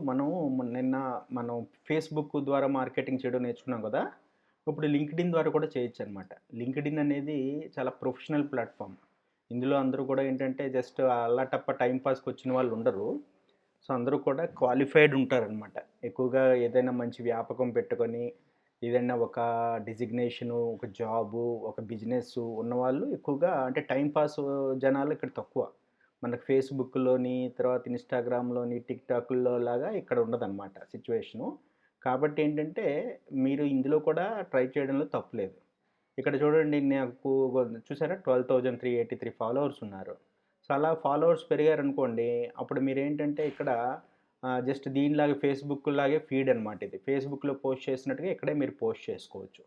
మనం నిన్న మనం ఫేస్‌బుక్ ద్వారా మార్కెటింగ్ చేయడం నేర్చుకున్నాం గదా! ఇప్పుడు లింక్డ్ఇన్ ద్వారా కూడా చేయొచ్చనమాట. లింక్డ్ఇన్ అనేది చాలా ప్రొఫెషనల్ ప్లాట్‌ఫార్మ్. ఇందులో అందరూ కూడా ఏంటంటే జస్ట్ అల్లాటప్ప టైమ్ పాస్‌కొచ్చిన వాళ్ళు ఉండరు. సో, అందరూ కూడా క్వాలిఫైడ్ ఉంటారనమాట. ఎక్కువగా ఏదైనా మంచి వ్యాపకం పెట్టుకొని, ఏదైనా ఒక డిజిగ్నేషను, ఒక జాబు, ఒక బిజినెస్సు ఉన్నవాళ్ళు ఎక్కువగా అంటే టైమ్ పాసు జనాలు ఇక్కడ తక్కువ. మనకు ఫేస్‌బుక్‌లోని, తర్వాత ఇన్‌స్టాగ్రామ్‌లోని, టిక్‌టాకుల్లో లాగా ఇక్కడ ఉండదనమాట సిట్యుయేషను. కాబట్టి ఏంటంటే, మీరు ఇందులో కూడా ట్రై చేయడంలో తప్పులేదు. ఇక్కడ చూడండి నాకు చూసారా 12,383 ఫాలోవర్స్ ఉన్నారు. సో, అలా ఫాలోవర్స్ పెరిగారనుకోండి, అప్పుడు మీరేంటంటే ఇక్కడ జస్ట్ దీనిలాగా ఫేస్‌బుక్‌లాగే ఫీడ్ అనమాట ఇది. ఫేస్‌బుక్‌లో పోస్ట్ చేసినట్టుగా ఇక్కడే మీరు పోస్ట్ చేసుకోవచ్చు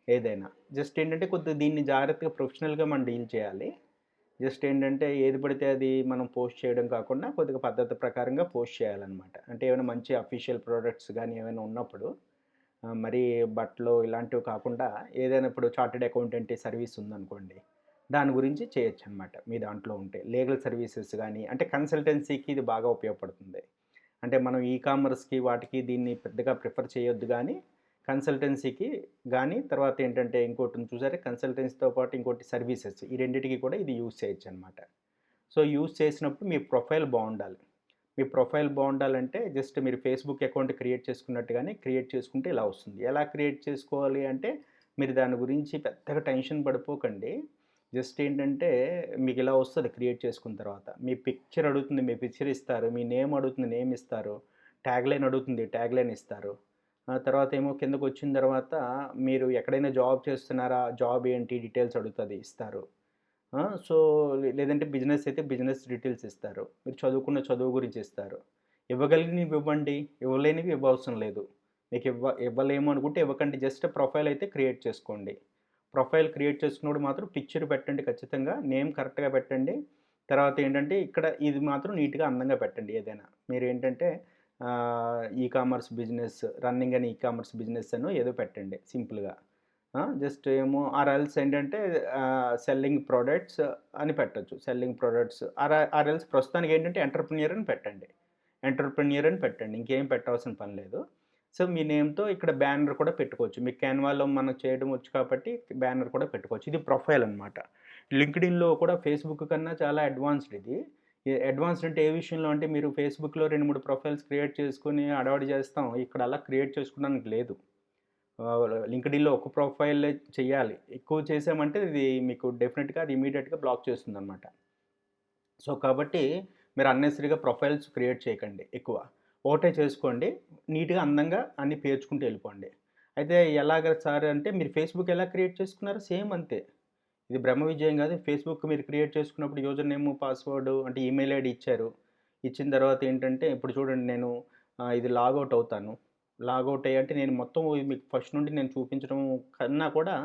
ఏదైనా. జస్ట్ ఏంటంటే కొద్దిగా దీన్ని జాగ్రత్తగా ప్రొఫెషనల్‌గా మనం డీల్ చేయాలి. జస్ట్ ఏంటంటే ఏది పడితే అది మనం పోస్ట్ చేయడం కాకుండా కొద్దిగా పద్ధతి ప్రకారంగా పోస్ట్ చేయాలనమాట. అంటే ఏమైనా మంచి అఫీషియల్ ప్రొడక్ట్స్ గానీ ఏమైనా ఉన్నప్పుడు మరీ బట్టలు ఇలాంటివి కాకుండా ఏదైనా ఇప్పుడు చార్టర్డ్ అకౌంటెంట్ సర్వీస్ ఉందనుకోండి. దాని గురించి చేయొచ్చనమాట మీ దాంట్లో ఉంటే. లీగల్ సర్వీసెస్ గానీ అంటే కన్సల్టెన్సీకి ఇది బాగా ఉపయోగపడుతుంది. అంటే మనం కామర్స్‌కి వాటికి దీన్ని పెద్దగా ప్రిఫర్ చేయొద్దు గానీ, కన్సల్టెన్సీకి గానీ, తర్వాత ఏంటంటే ఇంకోటుంది చూసారా కన్సల్టెన్సీతో పాటు ఇంకోటి సర్వీసెస్ ఈ రెండిటికి కూడా ఇది యూజ్ చేయొచ్చనమాట. సో, యూజ్ చేసినప్పుడు మీ ప్రొఫైల్ బావుండాలి. మీ ప్రొఫైల్ బావుండాలంటే జస్ట్ మీరు ఫేస్‌బుక్ అకౌంట్ క్రియేట్ చేసుకున్నట్టుగానే క్రియేట్ చేసుకుంటే ఇలా వస్తుంది. ఎలా క్రియేట్ చేసుకోవాలి అంటే, మీరు దాని గురించి పెద్దగా టెన్షన్ పడిపోకండి. జస్ట్ ఏంటంటే మీకిలా వస్తది క్రియేట్ చేసుకున్న తర్వాత. మీ పిక్చర్ అడుగుతుంది, మీ పిక్చర్ ఇస్తారు. మీ నేమ్ అడుగుతుంది, నేమ్ ఇస్తారు. ట్యాగ్‌లైన్ అడుగుతుంది, ట్యాగ్‌లైన్ ఇస్తారు. తర్వాత ఏమో కిందకొచ్చిన తర్వాత మీరు ఎక్కడైనా జాబ్ చేస్తున్నారా? జాబ్ ఏంటి? డీటెయిల్స్ అడుగుతది, ఇస్తారు. సో, లేదంటే బిజినెస్ అయితే బిజినెస్ డీటెయిల్స్ ఇస్తారు. మీరు చదువుకున్న చదువు గురించి ఇస్తారు. ఇవ్వగలిగినవి ఇవ్వండి. ఇవ్వలేనివి ఇవ్వవసరం లేదు. మీకు ఇవ్వలేము అనుకుంటే ఇవ్వకండి. జస్ట్ ప్రొఫైల్ అయితే క్రియేట్ చేసుకోండి. ప్రొఫైల్ క్రియేట్ చేసుకున్నప్పుడు మాత్రం పిక్చర్ పెట్టండి ఖచ్చితంగా. నేమ్ కరెక్ట్‌గా పెట్టండి. తర్వాత ఏంటంటే ఇక్కడ ఇది మాత్రం నీట్‌గా అందంగా పెట్టండి ఏదైనా. మీరేంటంటే కామర్స్ బిజినెస్ రన్నింగ్ అని కామర్స్ బిజినెస్ అనో ఏదో పెట్టండి సింపుల్‌గా. జస్ట్ ఏమో ఆర్ ఎల్స్ ఏంటంటే సెల్లింగ్ ప్రొడక్ట్స్ అని పెట్టొచ్చు. సెల్లింగ్ ప్రొడక్ట్స్ ఆర్ ఎల్స్ ప్రస్తుతానికి ఏంటంటే ఎంటర్‌ప్రెన్యూర్ అని పెట్టండి. ఎంటర్‌ప్రెన్యూర్ అని పెట్టండి. ఇంకేం పెట్టాల్సిన పని లేదు. సో, మీ నేమ్‌తో ఇక్కడ బ్యానర్ కూడా పెట్టుకోవచ్చు. మీకు క్యాన్వాలో మనకు చేయడం వచ్చు కాబట్టి బ్యానర్ కూడా పెట్టుకోవచ్చు. ఇది ప్రొఫైల్ అనమాట. లింక్డ్ఇన్‌లో కూడా ఫేస్‌బుక్ కన్నా చాలా అడ్వాన్స్డ్ ఇది. అడ్వాన్స్డ్ అంటే ఏ విషయంలో అంటే మీరు ఫేస్‌బుక్‌లో 2, 3 ప్రొఫైల్స్ క్రియేట్ చేసుకొని హడావిడి చేస్తాం. ఇక్కడ అలా క్రియేట్ చేసుకోవడానికి లేదు. లింక్డ్ఇన్‌లో ఒక ప్రొఫైలే చెయ్యాలి. ఎక్కువ చేసామంటే ఇది మీకు డెఫినిట్‌గా అది ఇమ్మీడియేట్‌గా బ్లాక్ చేస్తుందనమాట. సో, కాబట్టి మీరు అన్నెసెసరీగా ప్రొఫైల్స్ క్రియేట్ చేయకండి ఎక్కువ. ఒకటే చేసుకోండి. నీట్‌గా అందంగా అన్నీ పేర్చుకుంటూ ఎళ్ళిపోండి. అయితే ఎలాగ సార్ అంటే మీరు ఫేస్‌బుక్ ఎలా క్రియేట్ చేసుకున్నారో సేమ్ అంతే. ఇది బ్రహ్మ విజయం గాదు. ఫేస్‌బుక్ మీరు క్రియేట్ చేసుకున్నప్పుడు యూజర్ నేము, పాస్వర్డ్ అంటే ఈమెయిల్ ఐడీ ఇచ్చారు. ఇచ్చిన తర్వాత ఏంటంటే ఇప్పుడు చూడండి నేను ఇది లాగౌట్ అవుతాను. లాగౌట్ అయ్యి అంటే నేను మొత్తం మీకు ఫస్ట్ నుండి నేను చూపించడం కన్నా కూడా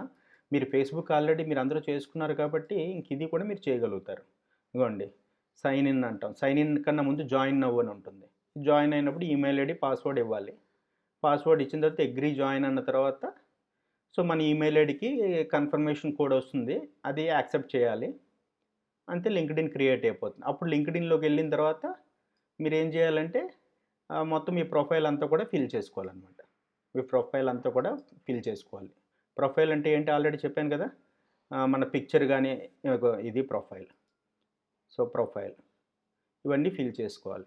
మీరు ఫేస్‌బుక్ ఆల్రెడీ మీరందరూ చేసుకున్నారు కాబట్టి ఇంక ఇది కూడా మీరు చేయగలుగుతారు. ఇగోండి సైన్ ఇన్ అంటాం. సైన్ ఇన్ కన్నా ముందు జాయిన్ నౌ అని ఉంటుంది. జాయిన్ అయినప్పుడు ఈమెయిల్ ఐడీ, పాస్వర్డ్ ఇవ్వాలి. పాస్వర్డ్ ఇచ్చిన తర్వాత అగ్రీ జాయిన్ అన్న తర్వాత సో, మన ఈమెయిల్ ఐడీకి కన్ఫర్మేషన్ కోడ్ వస్తుంది. అది యాక్సెప్ట్ చేయాలి. అంతే లింక్డ్ఇన్ క్రియేట్ అయిపోతుంది. అప్పుడు లింక్డ్ఇన్‌లోకెళ్ళిన తర్వాత మీరేం చేయాలంటే మొత్తం మీ ప్రొఫైల్ అంతా కూడా ఫిల్ చేసుకోవాలనమాట. మీ ప్రొఫైల్ అంతా కూడా ఫిల్ చేసుకోవాలి. ప్రొఫైల్ అంటే ఏంటి ఆల్రెడీ చెప్పాను కదా! మన పిక్చర్ గాని ఇగో ఇది ప్రొఫైల్. సో, ప్రొఫైల్ ఇవన్నీ ఫిల్ చేసుకోవాలి.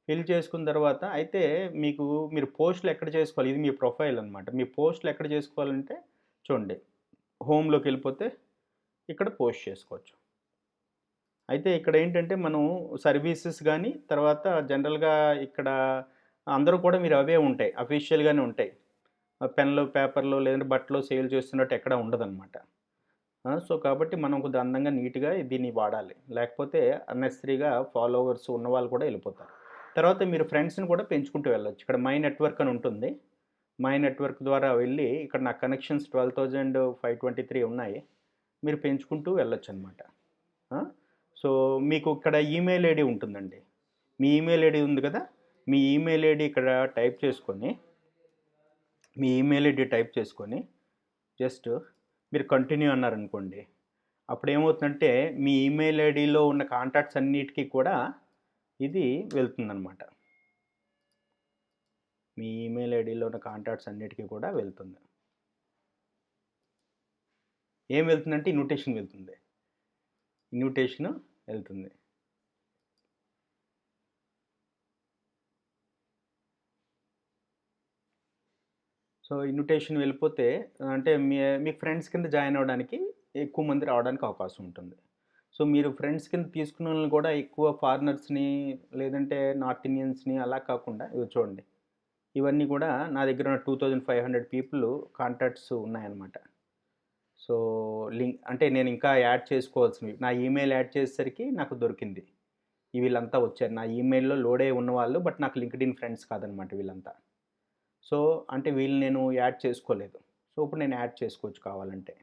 ఫిల్ చేసుకున్న తర్వాత అయితే మీరు పోస్ట్‌లు ఎక్కడ చేసుకోవాలి? ఇది మీ ప్రొఫైల్ అనమాట. మీ పోస్ట్‌లు ఎక్కడ చేసుకోవాలంటే చూడండి హోమ్‌లోకెళ్ళిపోతే ఇక్కడ పోస్ట్ చేసుకోవచ్చు. అయితే ఇక్కడేంటంటే మనం సర్వీసెస్ గాని, తర్వాత జనరల్‌గా ఇక్కడ అందరూ కూడా మీరు అవే ఉంటాయి. అఫీషియల్‌గానే ఉంటాయి. పెన్‌లు, పేపర్‌లు లేదంటే బట్టలు సేల్ చేస్తున్నట్టు ఎక్కడ ఉండదనమాట. సో, కాబట్టి మనం కొద్దిగా అందంగా, నీట్‌గా దీన్ని వాడాలి. లేకపోతే అన్నెసెసరీగా ఫాలోవర్స్ ఉన్నవాళ్ళు కూడా ఎళ్ళిపోతారు. తర్వాత మీరు ఫ్రెండ్స్‌ని కూడా పెంచుకుంటూ వెళ్ళొచ్చు. ఇక్కడ మై నెట్వర్క్ అని ఉంటుంది. మై నెట్వర్క్ ద్వారా వెళ్ళి ఇక్కడ నా కనెక్షన్స్ 12,523 ఉన్నాయి. మీరు పెంచుకుంటూ వెళ్ళొచ్చనమాట. ఆ! సో, మీకు ఇక్కడ ఈమెయిల్ ఐడీ ఉంటుందండి. మీ ఈమెయిల్ ఐడీ ఉంది కదా! మీ ఈమెయిల్ ఐడీ ఇక్కడ టైప్ చేసుకొని, మీ ఈమెయిల్ ఐడీ టైప్ చేసుకొని, జస్ట్ మీరు కంటిన్యూ అన్నారనుకోండి. అప్పుడేమవుతుందంటే, మీ ఈమెయిల్ ఐడీలో ఉన్న కాంటాక్ట్స్ అన్నిటికి కూడా ఇది వెళ్తుందనమాట. మీ ఈమెయిల్ ఐడిలో ఉన్న కాంటాక్ట్స్ అన్నిటికీ కూడా వెళ్తుంది. ఏం వెళ్తుందంటే ఇన్విటేషన్ వెళ్తుంది. ఇన్విటేషన్ వెళ్తుంది. సో ఇన్విటేషన్ వెళ్ళిపోతే అంటే మీ ఫ్రెండ్స్ కింద జాయిన్ అవ్వడానికి ఎక్కువ మంది రావడానికి అవకాశం ఉంటుంది. సో మీరు ఫ్రెండ్స్ కింద తీసుకున్న వాళ్ళని కూడా ఎక్కువ ఫారినర్స్‌ని లేదంటే నార్త్ ఇండియన్స్‌ని అలా కాకుండా ఇగో చూడండి. ఇవన్నీ కూడా నా దగ్గర ఉన్న 2500 పీపుల్ కాంటాక్ట్స్ ఉన్నాయన్నమాట. సో అంటే నేను ఇంకా యాడ్ చేసుకోవాల్సినవి. నా ఈమెయిల్ యాడ్ చేసేసరికి నాకు దొరికింది. వీళ్ళంతా వచ్చారు. నా ఈమెయిల్‌లో లోడ్ అయ్యి ఉన్నవాళ్ళు, బట్ నాకు లింక్డ్ఇన్ ఫ్రెండ్స్ కాదనమాట వీళ్ళంతా. సో అంటే వీళ్ళని నేను యాడ్ చేసుకోలేదు. సో ఇప్పుడు నేను యాడ్ చేసుకోవచ్చు కావాలంటే.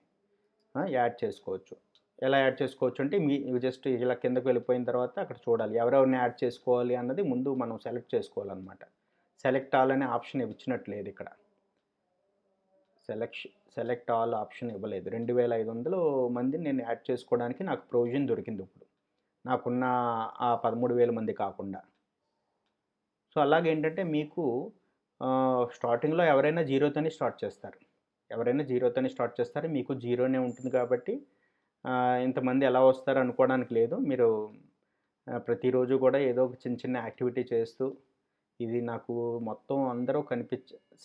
యాడ్ చేసుకోవచ్చు. ఎలా యాడ్ చేసుకోవచ్చు అంటే జస్ట్ ఇలా కిందకి వెళ్ళిపోయిన తర్వాత అక్కడ చూడాలి. ఎవరెవరిని యాడ్ చేసుకోవాలి అన్నది ముందు మనం సెలెక్ట్ చేసుకోవాలన్నమాట. సెలెక్ట్ ఆల్ అనే ఆప్షన్ ఇచ్చినట్టు లేదు ఇక్కడ. సెలెక్ట్ ఆల్ ఆప్షన్ ఇవ్వలేదు. 2500 మందిని నేను యాడ్ చేసుకోవడానికి నాకు ప్రొవిజన్ దొరికింది ఇప్పుడు. నాకున్న ఆ 13,000 మంది కాకుండా. సో అలాగేంటంటే మీకు స్టార్టింగ్‌లో ఎవరైనా జీరోతోనే స్టార్ట్ చేస్తారు. ఎవరైనా జీరోతోనే స్టార్ట్ చేస్తారు. మీకు జీరోనే ఉంటుంది కాబట్టి ఇంతమంది ఎలా వస్తారు అనుకోవడానికి లేదు. మీరు ప్రతిరోజు కూడా ఏదో ఒక చిన్న చిన్న యాక్టివిటీ చేస్తూ ఇది నాకు మొత్తం అందరూ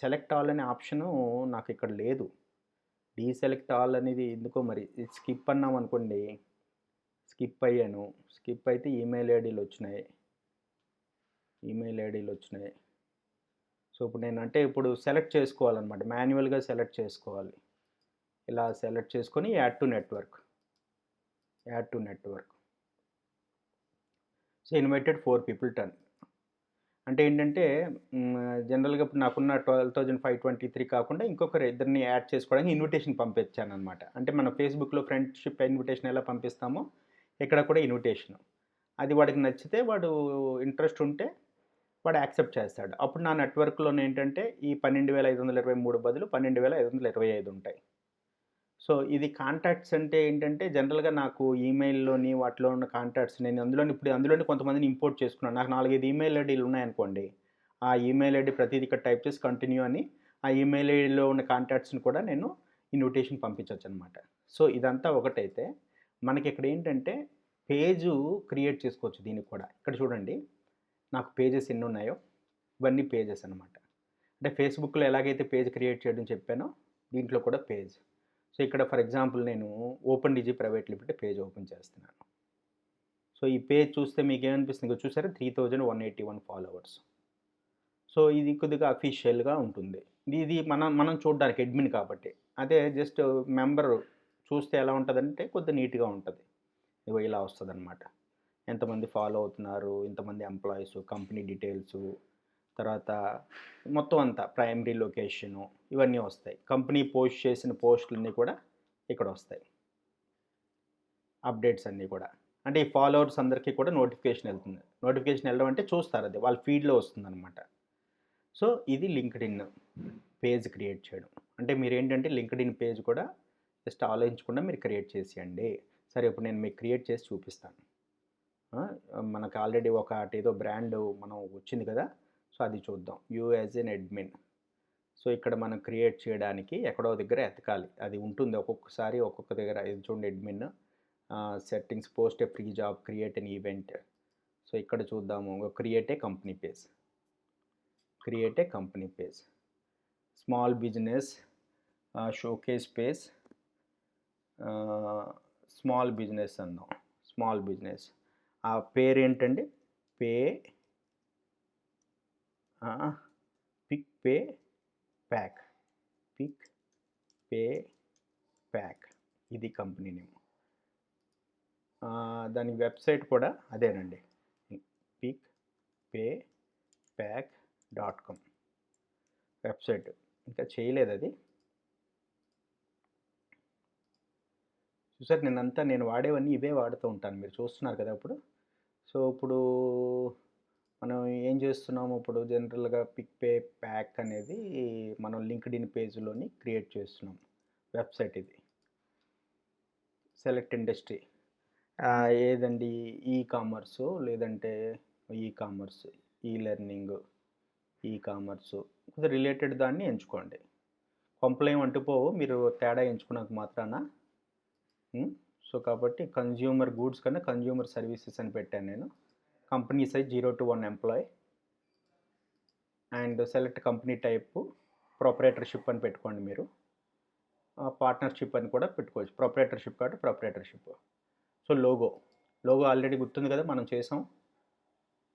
సెలెక్ట్ ఆల్ అనే ఆప్షను నాకు ఇక్కడ లేదు. డీసెలెక్ట్ ఆల్ అనేది ఎందుకో మరి స్కిప్ అన్నాం అనుకోండి, స్కిప్ అయ్యాను. స్కిప్ అయితే ఈమెయిల్ ఐడీలు వచ్చినాయి. సో ఇప్పుడు నేనంటే ఇప్పుడు సెలెక్ట్ చేసుకోవాలన్నమాట. మాన్యువల్‌గా సెలెక్ట్ చేసుకోవాలి. ఇలా సెలెక్ట్ చేసుకొని add to network. So invited 4 people turn. అంటే ఏంటంటే జనరల్‌గా ఇప్పుడు నాకున్న 12,523 కాకుండా ఇంకొకరు ఇద్దరిని యాడ్ చేసుకోవడానికి ఇన్విటేషన్ పంపించాననమాట. అంటే మన ఫేస్‌బుక్‌లో ఫ్రెండ్‌షిప్ ఇన్విటేషన్ ఎలా పంపిస్తామో ఇక్కడ కూడా ఇన్విటేషన్. అది వాడికి నచ్చితే వాడు ఇంట్రెస్ట్ ఉంటే వాడు యాక్సెప్ట్ చేస్తాడు. అప్పుడు నా నెట్వర్క్‌లోనేంటంటే ఈ 12,523 బదులు 12,525 ఉంటాయి. సో ఇది కాంటాక్ట్స్ అంటే ఏంటంటే జనరల్‌గా నాకు ఈమెయిల్‌లోని వాటిలో ఉన్న కాంటాక్ట్స్ నేను అందులోని కొంతమందిని ఇంపోర్ట్ చేసుకున్నాను. నాకు 4, 5 ఈమెయిల్ ఐడీలు ఉన్నాయనుకోండి. ఆ ఈమెయిల్ ఐడీ ప్రతీది ఇక్కడ టైప్ చేసి కంటిన్యూ అని ఆ ఈమెయిల్ ఐడీలో ఉన్న కాంటాక్ట్స్‌ని కూడా నేను ఇన్విటేషన్ పంపించొచ్చనమాట. సో ఇదంతా ఒకటైతే మనకి ఇక్కడ ఏంటంటే పేజు క్రియేట్ చేసుకోవచ్చు దీనికి కూడా. ఇక్కడ చూడండి. నాకు పేజెస్ ఎన్ని ఉన్నాయో ఇవన్నీ పేజెస్ అనమాట. అంటే ఫేస్‌బుక్‌లో ఎలాగైతే పేజ్ క్రియేట్ చేయడం చెప్పానో దీంట్లో కూడా పేజ్. సో ఇక్కడ ఫర్ ఎగ్జాంపుల్ నేను open DG private limited page open చేస్తున్నాను. సో ఈ పేజ్ చూస్తే మీకేమనిపిస్తుంది చూసారా 3181 ఫాలోవర్స్. సో ఇది కొద్దిగా అఫీషియల్‌గా ఉంటుంది. ఇది మనం చూడడానికి అడ్మిన్ కాబట్టి. అదే జస్ట్ మెంబర్ చూస్తే ఎలా ఉంటుందంటే కొద్దిగా నీట్‌గా ఉంటుంది. ఇగో ఇలా వస్తుందన్నమాట. ఎంతమంది ఫాలో అవుతున్నారు, ఇంతమంది ఎంప్లాయీసు, కంపెనీ డీటెయిల్సు, తర్వాత మొత్తం అంతా ప్రైమరీ లొకేషను ఇవన్నీ వస్తాయి. కంపెనీ పోస్ట్ చేసిన పోస్టులన్నీ కూడా ఇక్కడ వస్తాయి. అప్డేట్స్ అన్నీ కూడా. అంటే ఈ ఫాలోవర్స్ అందరికీ కూడా నోటిఫికేషన్ వెళ్తుంది. నోటిఫికేషన్ వెళ్ళడం అంటే చూస్తారు అది. వాళ్ళ ఫీడ్‌లో వస్తుందన్నమాట. సో ఇది లింక్డ్ఇన్ పేజ్ క్రియేట్ చేయడం. అంటే మీరేంటంటే లింక్డ్ఇన్ పేజ్ కూడా జస్ట్ ఆలోచించకుండా మీరు క్రియేట్ చేసేయండి. సరే ఇప్పుడు నేను మీకు క్రియేట్ చేసి చూపిస్తాను. మనకు ఆల్రెడీ ఏదో బ్రాండ్ మనం వచ్చింది కదా! సో అది చూద్దాం. You as N admin. So ఇక్కడ మనం క్రియేట్ చేయడానికి ఎక్కడో దగ్గర ఎతకాలి. అది ఉంటుంది ఒక్కొక్కసారి ఒక్కొక్క దగ్గర. ఇది చూడండి admin settings post a free job create an event. So ఇక్కడ చూద్దాము create a company page. Small business showcase page. Small business అందాం. స్మాల్ బిజినెస్ ఆ పేరు ఏంటండి పిక్ పే ప్యాక్ ఇది కంపెనీ నేమ్. దాని వెబ్సైట్ కూడా అదేనండి pickpaypack.com వెబ్సైట్. ఇంకా చేయలేదు అది. చూసారు నేను వాడేవన్నీ ఇవే వాడుతూ ఉంటాను. మీరు చూస్తున్నారు కదా ఇప్పుడు. సో ఇప్పుడు మనం ఏం చేస్తున్నాము ఇప్పుడు జనరల్‌గా పిక్ పే ప్యాక్ అనేది మనం లింక్డ్ఇన్ పేజ్‌లోని క్రియేట్ చేస్తున్నాం. వెబ్సైట్ ఇది. సెలెక్ట్ ఇండస్ట్రీ ఏదండి ఈ కామర్సు లేదంటే ఈ లెర్నింగ్ ఈ కామర్సు కొద్దిగా రిలేటెడ్ దాన్ని ఎంచుకోండి. కొంపలేం అంటుపోవు మీరు తేడా ఎంచుకున్నంత మాత్రాన. సో కాబట్టి కన్జ్యూమర్ గూడ్స్ కన్నా కన్జ్యూమర్ సర్వీసెస్ అని పెట్టాను నేను. Company size 0 to 1 employee and select company type proprietorship అని పెట్టుకోండి మీరు. పార్ట్నర్షిప్ అని కూడా పెట్టుకోవచ్చు. ప్రొపరేటర్షిప్ కాబట్టి ప్రొపరేటర్షిప్. సో లోగో ఆల్రెడీ గుర్తుంది కదా, మనం చేసాం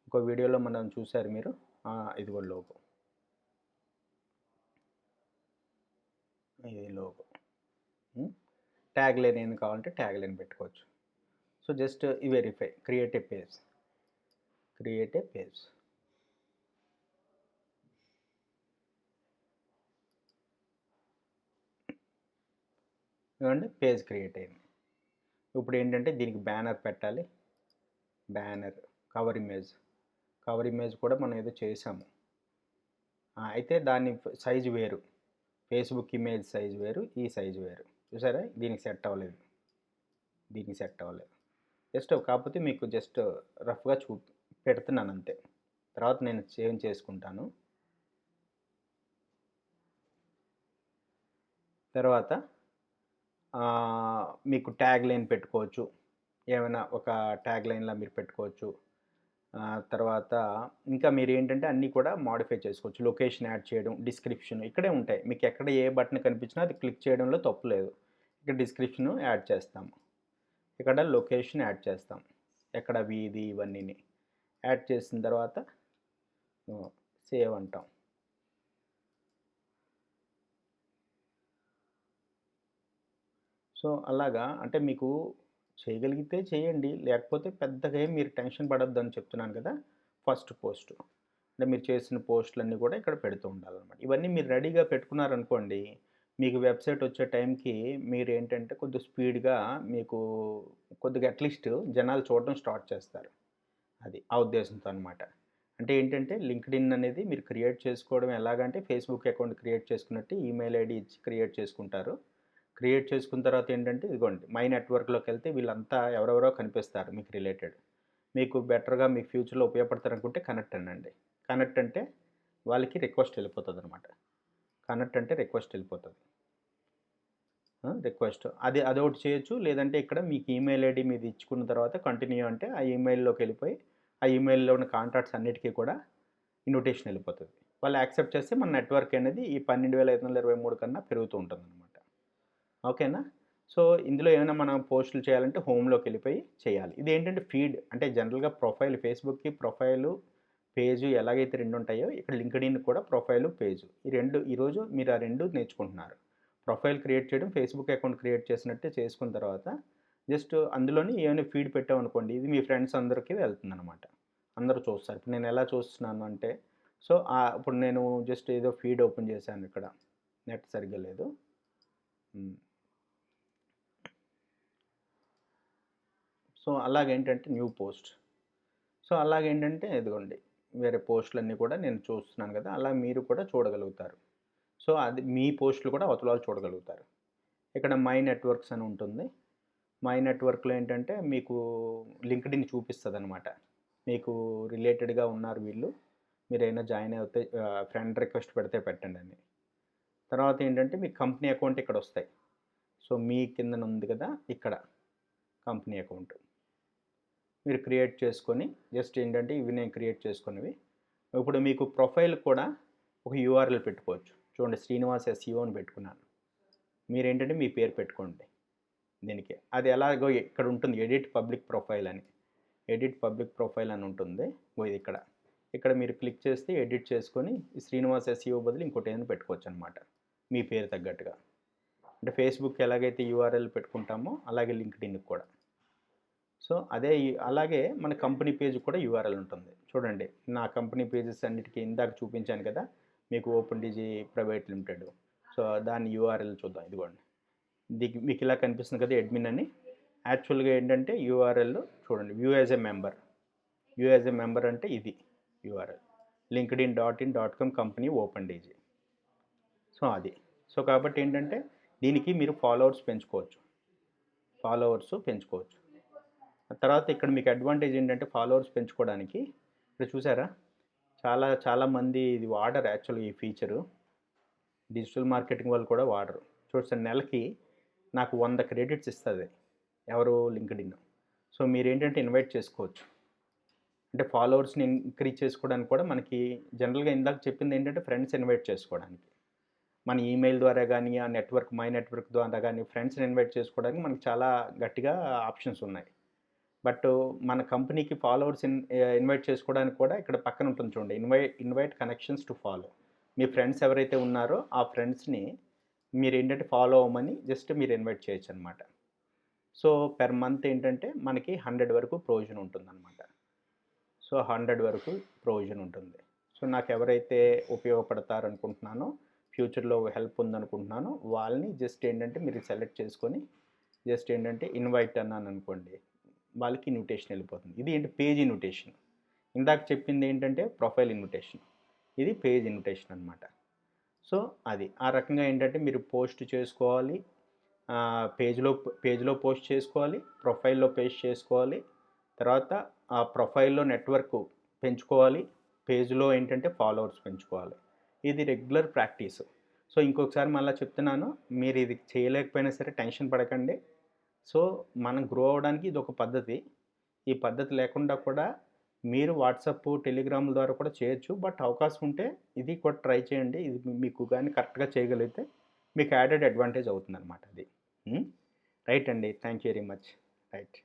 ఇంకో వీడియోలో మనం చూసారు మీరు. ఇదిగో లోగో, ఇది లోగో. ట్యాగ్ లైన్ ఏం కావాలంటే ట్యాగ్ లైన్ పెట్టుకోవచ్చు. So just verify, create a page. ఏమండి, పేజ్ క్రియేట్ అయింది. ఇప్పుడు ఏంటంటే దీనికి బ్యానర్ పెట్టాలి. బ్యానర్, కవర్ ఇమేజ్ కూడా మనం ఏదో చేసాము. అయితే దాని సైజు వేరు, ఫేస్బుక్ ఇమేజ్ సైజు వేరు, ఈ సైజు వేరు. చూసారా, దీనికి సెట్ అవ్వలేదు. జస్ట్ కాకపోతే మీకు జస్ట్ రఫ్గా పెడుతున్నాను అంతే. తర్వాత నేను చేంజ్ చేసుకుంటాను. తర్వాత మీకు ట్యాగ్ లైన్ పెట్టుకోవచ్చు, ఏమైనా ఒక ట్యాగ్ లైన్లా మీరు పెట్టుకోవచ్చు. తర్వాత ఇంకా మీరు ఏంటంటే అన్నీ కూడా మాడిఫై చేసుకోవచ్చు. లొకేషన్ యాడ్ చేయడం, డిస్క్రిప్షన్ ఇక్కడే ఉంటాయి. మీకు ఎక్కడ ఏ బటన్ కనిపించినా అది క్లిక్ చేయడంలో తప్పు లేదు. ఇక్కడ డిస్క్రిప్షన్ యాడ్ చేస్తాము, ఇక్కడ లొకేషన్ యాడ్ చేస్తాం, ఎక్కడ వీధి ఇవన్నీ యాడ్ చేసిన తర్వాత సేవ్ అంటాం. సో అలాగా అంటే మీకు చేయగలిగితే చేయండి, లేకపోతే పెద్దగా మీరు టెన్షన్ పడొద్దు అని చెప్తున్నాను కదా. ఫస్ట్ పోస్ట్ అంటే మీరు చేసిన పోస్టులన్నీ కూడా ఇక్కడ పెడుతూ ఉండాలన్నమాట. ఇవన్నీ మీరు రెడీగా పెట్టుకున్నారనుకోండి, మీకు వెబ్సైట్ వచ్చే టైంకి మీరు ఏంటంటే కొద్దిగా స్పీడ్గా మీకు కొద్దిగా అట్లీస్ట్ జనాలు చూడడం స్టార్ట్ చేస్తారు. అది ఆ ఉద్దేశంతో అనమాట. అంటే ఏంటంటే లింక్డ్ఇన్ అనేది మీరు క్రియేట్ చేసుకోవడం ఎలాగంటే ఫేస్బుక్ అకౌంట్ క్రియేట్ చేసుకున్నట్టు ఈమెయిల్ ఐడి ఇచ్చి క్రియేట్ చేసుకుంటారు. క్రియేట్ చేసుకున్న తర్వాత ఏంటంటే ఇదిగోండి, మై నెట్వర్క్లోకి వెళ్తే వీళ్ళంతా ఎవరెవరో కనిపిస్తారు మీకు రిలేటెడ్. మీకు బెటర్గా మీకు ఫ్యూచర్లో ఉపయోగపడతారు అనుకుంటే కనెక్ట్ అనండి. కనెక్ట్ అంటే వాళ్ళకి రిక్వెస్ట్ వెళ్ళిపోతుంది అనమాట. రిక్వెస్ట్ అదొకటి చేయొచ్చు. లేదంటే ఇక్కడ మీకు ఈమెయిల్ ఐడి మీద ఇచ్చుకున్న తర్వాత కంటిన్యూ అంటే ఆ ఈమెయిల్లోకి వెళ్ళిపోయి ఆ ఈమెయిల్లో ఉన్న కాంటాక్ట్స్ అన్నిటికీ కూడా ఇన్విటేషన్ వెళ్ళిపోతుంది. వాళ్ళు యాక్సెప్ట్ చేస్తే మన నెట్వర్క్ అనేది ఈ 12,523 కన్నా పెరుగుతూ ఉంటుంది అనమాట. ఓకేనా. సో ఇందులో ఏమైనా మనం పోస్టులు చేయాలంటే హోమ్లోకి వెళ్ళిపోయి చేయాలి. ఇది ఏంటంటే ఫీడ్ అంటే జనరల్గా ప్రొఫైల్, ఫేస్బుక్కి ప్రొఫైలు పేజు ఎలాగైతే రెండు ఉంటాయో ఇక్కడ లింక్డ్ఇన్ కూడా ప్రొఫైలు పేజు ఈరోజు మీరు ఆ రెండు నేర్చుకుంటున్నారు. ప్రొఫైల్ క్రియేట్ చేయడం, ఫేస్బుక్ అకౌంట్ క్రియేట్ చేసినట్టే చేసుకున్న తర్వాత జస్ట్ అందులోని ఏమైనా ఫీడ్ పెట్టామనుకోండి, ఇది మీ ఫ్రెండ్స్ అందరికీ వెళ్తుందనమాట. అందరూ చూస్తారు. ఇప్పుడు నేను ఎలా చూస్తున్నాను అంటే, సో ఇప్పుడు నేను జస్ట్ ఏదో ఫీడ్ ఓపెన్ చేశాను, ఇక్కడ నెట్ సరిగ్గా లేదు. సో అలాగేంటంటే న్యూ పోస్ట్. సో అలాగేంటంటే ఇదిగోండి వేరే పోస్టులన్నీ కూడా నేను చూస్తున్నాను కదా, అలా మీరు కూడా చూడగలుగుతారు. సో అది మీ పోస్టులు కూడా అవతల వాళ్ళు చూడగలుగుతారు. ఇక్కడ మై నెట్వర్క్స్ అని ఉంటుంది. మై నెట్వర్క్లో ఏంటంటే మీకు లింక్డ్ఇన్ చూపిస్తుంది అనమాట. మీకు రిలేటెడ్గా ఉన్నారు వీళ్ళు, మీరైనా జాయిన్ అవుతే ఫ్రెండ్ రిక్వెస్ట్ పెడితే పెట్టండి అని. తర్వాత ఏంటంటే మీ కంపెనీ అకౌంట్ ఇక్కడ వస్తాయి. సో మీ కిందన ఉంది కదా ఇక్కడ కంపెనీ అకౌంట్ మీరు క్రియేట్ చేసుకొని జస్ట్ ఏంటంటే ఇవి నేను క్రియేట్ చేసుకున్నవి. ఇప్పుడు మీకు ప్రొఫైల్ కూడా ఒక యూఆర్ఎల్ పెట్టుకోవచ్చు. చూడండి, శ్రీనివాస్ ఎస్ఈఓ అని పెట్టుకున్నాను. మీరేంటంటే మీ పేరు పెట్టుకోండి దీనికి. అది ఎలాగో ఇక్కడ ఉంటుంది, ఎడిట్ పబ్లిక్ ప్రొఫైల్ అని ఉంటుంది. ఇది ఇక్కడ మీరు క్లిక్ చేస్తే ఎడిట్ చేసుకొని శ్రీనివాస్ ఎస్ఈఓ బదులు ఇంకోటి ఏదైనా పెట్టుకోవచ్చు అనమాట, మీ పేరు తగ్గట్టుగా. అంటే ఫేస్బుక్ ఎలాగైతే యూఆర్ఎల్ పెట్టుకుంటామో అలాగే లింక్డ్ఇన్కి కూడా. సో అలాగే మన కంపెనీ పేజ్ కూడా యూఆర్ఎల్ ఉంటుంది. చూడండి, నా కంపెనీ పేజెస్ అన్నిటికీ ఇందాక చూపించాను కదా మీకు, open DG private limited. So దాని యూఆర్ఎల్ చూద్దాం. ఇదిగోండి, మీకు ఇలా కనిపిస్తుంది కదా అడ్మిన్ అని. యాక్చువల్గా ఏంటంటే యూఆర్ఎల్ చూడండి, వ్యూ యాజ్ ఎ మెంబర్ అంటే ఇది URL linkedin.in.com company open DG. So కాబట్టి ఏంటంటే దీనికి మీరు ఫాలోవర్స్ పెంచుకోవచ్చు. తర్వాత ఇక్కడ మీకు అడ్వాంటేజ్ ఏంటంటే ఫాలోవర్స్ పెంచుకోవడానికి ఇక్కడ చూసారా చాలామంది ఇది వాడరు యాక్చువల్‌గా ఈ ఫీచరు. డిజిటల్ మార్కెటింగ్ వాళ్ళు కూడా వాడరు. చూడండి నెలకి నాకు 100 క్రెడిట్స్ ఇస్తది. ఎవరు? లింక్డ్ఇన్. సో, మీరేంటంటే ఇన్వైట్ చేసుకోవచ్చు. అంటే ఫాలోవర్స్‌ని ఇంక్రీజ్ చేసుకోవడానికి కూడా మనకి జనరల్‌గా ఇందాక చెప్పిందేంటంటే ఫ్రెండ్స్ ఇన్వైట్ చేసుకోవడానికి. మన ఈమెయిల్ ద్వారా గానీ, ఆ నెట్వర్క్ మై నెట్వర్క్ ద్వారా గానీ ఫ్రెండ్స్‌ని ఇన్వైట్ చేసుకోవడానికి మనకి చాలా గట్టిగా ఆప్షన్స్ ఉన్నాయి. బట్ మన కంపెనీకి ఫాలోవర్స్ ఇన్వైట్ చేసుకోవడానికి కూడా ఇక్కడ పక్కన ఉంటుంది చూడండి. Invite connections to follow. Me friends ఎవరైతే ఉన్నారో ఆ ఫ్రెండ్స్‌ని మీరేంటంటే ఫాలో అవ్వమని జస్ట్ మీరు ఇన్వైట్ చేయొచ్చనమాట. సో, పెర్ మంత్ ఏంటంటే మనకి 100 వరకు ప్రొవిజన్ ఉంటుందనమాట. సో, 100 వరకు ప్రొవిజన్ ఉంటుంది. సో, నాకెవరైతే ఉపయోగపడతారనుకుంటున్నానో, ఫ్యూచర్‌లో హెల్ప్ ఉందనుకుంటున్నానో వాళ్ళని జస్ట్ ఏంటంటే మీరు సెలెక్ట్ చేసుకొని జస్ట్ ఏంటంటే ఇన్వైట్ అన్నాననుకోండి, వాళ్ళకి ఇన్విటేషన్ వెళ్ళిపోతుంది. ఇది ఏంటి? Page invitation. ఇందాక చెప్పింది ఏంటంటే ప్రొఫైల్ ఇన్విటేషన్. ఇది పేజ్ ఇన్విటేషన్ అనమాట. సో, అది. ఆ రకంగా ఏంటంటే మీరు పోస్ట్ చేసుకోవాలి. పేజ్‌లో పోస్ట్ చేసుకోవాలి. ప్రొఫైల్‌లో పేస్ట్ చేసుకోవాలి. తర్వాత ఆ ప్రొఫైల్‌లో నెట్వర్క్ పెంచుకోవాలి. పేజ్‌లో ఏంటంటే ఫాలోవర్స్ పెంచుకోవాలి. ఇది రెగ్యులర్ ప్రాక్టీస్. సో, ఇంకొకసారి మళ్ళా చెప్తున్నాను. మీరు ఇది చేయలేకపోయినా సరే టెన్షన్ పడకండి. సో, మనం గ్రో అవ్వడానికి ఇదొక పద్ధతి. ఈ పద్ధతి లేకుండా కూడా మీరు వాట్సాప్, టెలిగ్రామ్‌ల ద్వారా కూడా చేయొచ్చు. బట్ అవకాశం ఉంటే ఇది కూడా ట్రై చేయండి. ఇది మీకు గాని కరెక్ట్‌గా చేయగలిగితే మీకు యాడెడ్ అడ్వాంటేజ్ అవుతుందనమాట అది. హ్మ్. రైట్ అండి. Thank you very much. Right.